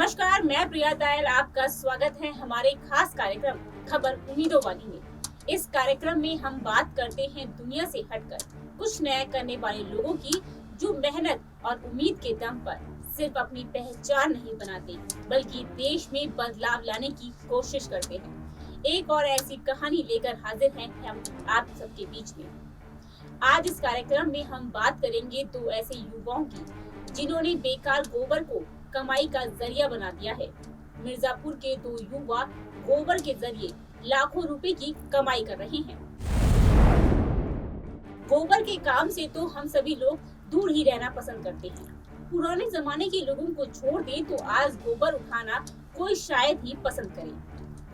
नमस्कार, मैं प्रिया तायल। आपका स्वागत है हमारे खास कार्यक्रम खबर उम्मीदों वाली में। इस कार्यक्रम में हम बात करते हैं दुनिया से हटकर कुछ नया करने वाले लोगों की, जो मेहनत और उम्मीद के दम पर सिर्फ अपनी पहचान नहीं बनाते, बल्कि देश में बदलाव लाने की कोशिश करते हैं। एक और ऐसी कहानी लेकर हाजिर हैं हम आप सबके बीच में। आज इस कार्यक्रम में हम बात करेंगे दो ऐसे युवाओं की, जिन्होंने बेकार गोबर को कमाई का जरिया बना दिया है। मिर्जापुर के दो युवा गोबर के जरिए लाखों रुपए की कमाई कर रहे हैं। गोबर के काम से तो हम सभी लोग दूर ही रहना पसंद करते हैं। पुराने जमाने के लोगों को छोड़ दें तो आज गोबर उठाना कोई शायद ही पसंद करे।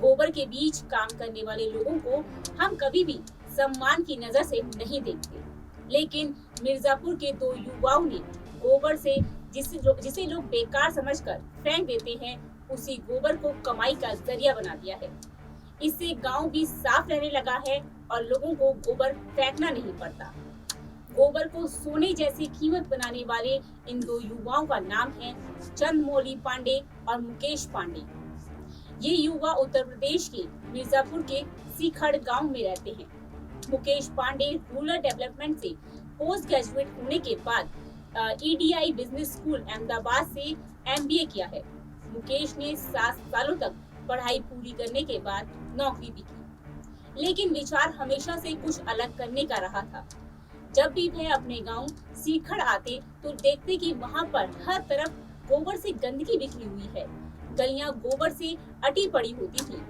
गोबर के बीच काम करने वाले लोगों को हम कभी भी सम्मान की नजर से नहीं देखते, लेकिन मिर्जापुर के दो युवाओं ने गोबर से जिसे लोग बेकार समझकर फेंक देते हैं, उसी गोबर को कमाई का जरिया बना दिया है। इससे गांव भी साफ रहने लगा है और लोगों को गोबर फेंकना नहीं पड़ता। गोबर को सोने जैसी कीमत बनाने वाले इन दो युवाओं का नाम है चंद्रमौली पांडे और मुकेश पांडे। ये युवा उत्तर प्रदेश के मिर्जापुर के सीखड़ गांव में रहते हैं। मुकेश पांडे रूरल डेवलपमेंट से पोस्ट ग्रेजुएट होने के बाद EDI बिजनेस स्कूल अहमदाबाद से MBA किया है। मुकेश ने 7 सालों तक पढ़ाई पूरी करने के बाद नौकरी भी की, लेकिन विचार हमेशा से कुछ अलग करने का रहा था। जब भी वह अपने गांव सीखड़ आते तो देखते कि वहां पर हर तरफ गोबर से गंदगी बिखरी हुई है, गलियां गोबर से अटी पड़ी होती थी।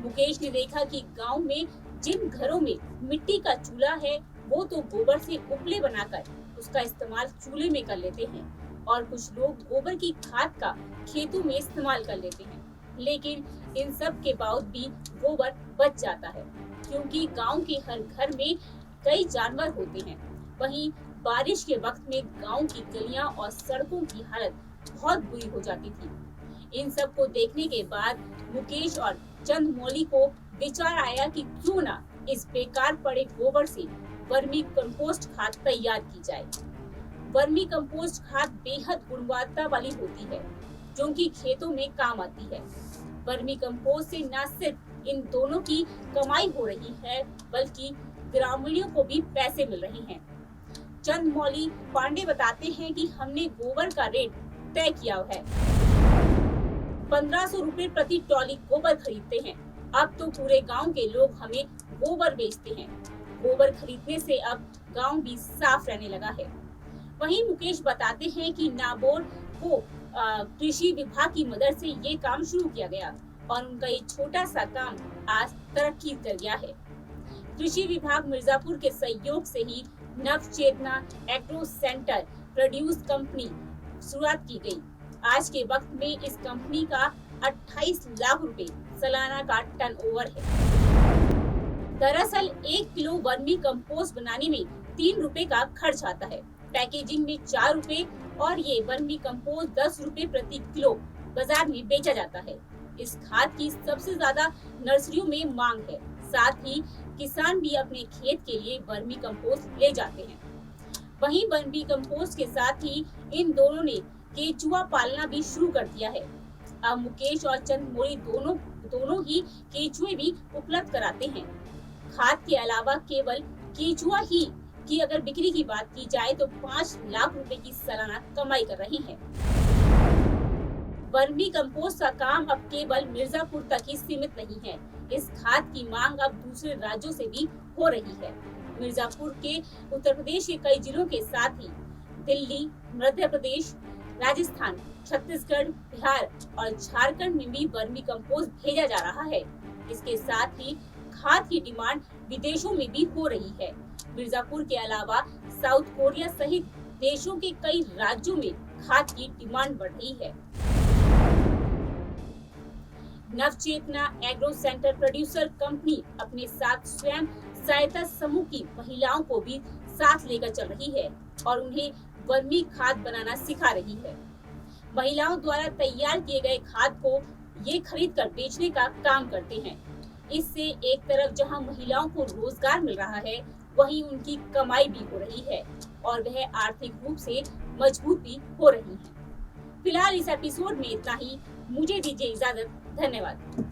मुकेश ने देखा कि गांव में जिन घरों में मिट्टी का चूल्हा है, वो तो गोबर से उपले बनाकर उसका इस्तेमाल चूल्हे में कर लेते हैं, और कुछ लोग गोबर की खाद का खेतों में इस्तेमाल कर लेते हैं। लेकिन इन सब के बावजूद भी गोबर बच जाता है, क्योंकि गांव के हर घर में कई जानवर होते हैं। वहीं बारिश के वक्त में गांव की गलियां और सड़कों की हालत बहुत बुरी हो जाती थी। इन सब को देखने के बाद मुकेश और चंद्रमौली को विचार आया कि क्यों ना इस बेकार पड़े गोबर से वर्मी कंपोस्ट खाद तैयार की जाए। वर्मी कंपोस्ट खाद बेहद गुणवत्ता वाली होती है, जो कि खेतों में काम आती है। वर्मी कंपोस्ट से न सिर्फ इन दोनों की कमाई हो रही है, बल्कि ग्रामीणों को भी पैसे मिल रहे हैं। चंद्रमौली पांडे बताते हैं कि हमने गोबर का रेट तय किया है। 1500 रुपए प्रति ट्रॉली गोबर खरीदते हैं। अब तो पूरे गांव के लोग हमें गोबर बेचते हैं। गोबर खरीदने से अब गांव भी साफ रहने लगा है। वहीं मुकेश बताते हैं कि नाबोर को कृषि विभाग की मदद से ये काम शुरू किया गया, और उनका ये छोटा सा काम आज तरक्की कर गया है। कृषि विभाग मिर्जापुर के सहयोग से ही नव चेतना एग्रो सेंटर प्रोड्यूस कंपनी शुरुआत की गई। आज के वक्त में इस कंपनी का 28 लाख रुपए सालाना का टर्नओवर है। दरअसल 1 किलो वर्मी कंपोस्ट बनाने में 3 रुपए का खर्च आता है, पैकेजिंग में 4 रुपए, और ये वर्मी कंपोस्ट 10 रुपए प्रति किलो बाजार में बेचा जाता है। इस खाद की सबसे ज्यादा नर्सरियों में मांग है। साथ ही किसान भी अपने खेत के लिए वर्मी कंपोस्ट ले जाते हैं। वहीं वर्मी कंपोस्ट के साथ ही इन दोनों ने केचुआ पालना भी शुरू कर दिया है। अब मुकेश और चंद्रमौली दोनों ही केचुए भी उपलब्ध कराते हैं। खाद के अलावा केवल केचुआ ही की अगर बिक्री की बात की जाए तो 5 लाख रुपए की सालाना कमाई कर रही हैं। वर्मी कंपोस्ट का काम अब केवल मिर्जापुर तक ही सीमित नहीं है। इस खाद की मांग अब दूसरे राज्यों से भी हो रही है। मिर्जापुर के उत्तर प्रदेश के कई जिलों के साथ ही दिल्ली, मध्य प्रदेश, राजस्थान, छत्तीसगढ़, बिहार और झारखंड में भी वर्मी कंपोस्ट भेजा जा रहा है। इसके साथ ही खाद की डिमांड विदेशों में भी हो रही है। मिर्जापुर के अलावा साउथ कोरिया सहित देशों के कई राज्यों में खाद की डिमांड बढ़ रही है। नवचेतना एग्रो सेंटर प्रोड्यूसर कंपनी अपने साथ स्वयं सहायता समूह की महिलाओं को भी साथ लेकर चल रही है और उन्हें वर्मी खाद बनाना सिखा रही है। महिलाओं द्वारा तैयार किए गए खाद को ये खरीद कर बेचने का काम करते हैं। इससे एक तरफ जहां महिलाओं को रोजगार मिल रहा है, वहीं उनकी कमाई भी हो रही है और वह आर्थिक रूप से मजबूत भी हो रही है। फिलहाल इस एपिसोड में इतना ही। मुझे दीजिए इजाजत। धन्यवाद।